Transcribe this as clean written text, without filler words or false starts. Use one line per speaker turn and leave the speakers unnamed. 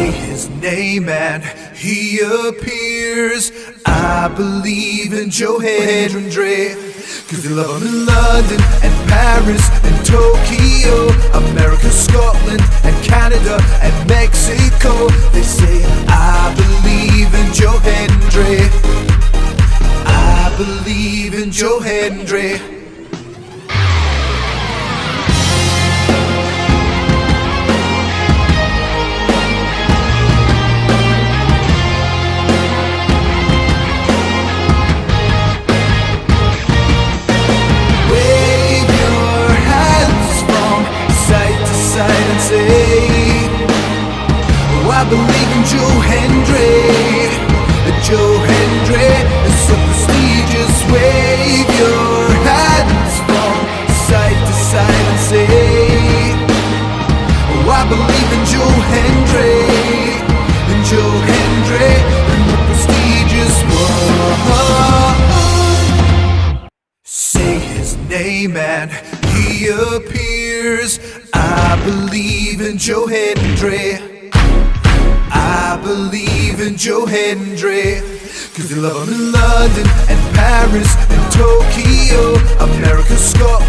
Say his name and he appears. I believe in Joe Hendry, 'cause they love him in London and Paris and Tokyo, America, Scotland and Canada and Mexico. They say I believe in Joe Hendry. I believe in Joe Hendry. I believe in Joe Hendry. Joe Hendry is so prestigious. Wave your hands from side to side and say, oh, I believe in Joe Hendry. And Joe Hendry and the prestigious one. Say his name and he appears. I believe in Joe Hendry. I believe in Joe Hendry, 'cause they love him in London and Paris and Tokyo, America, Scotland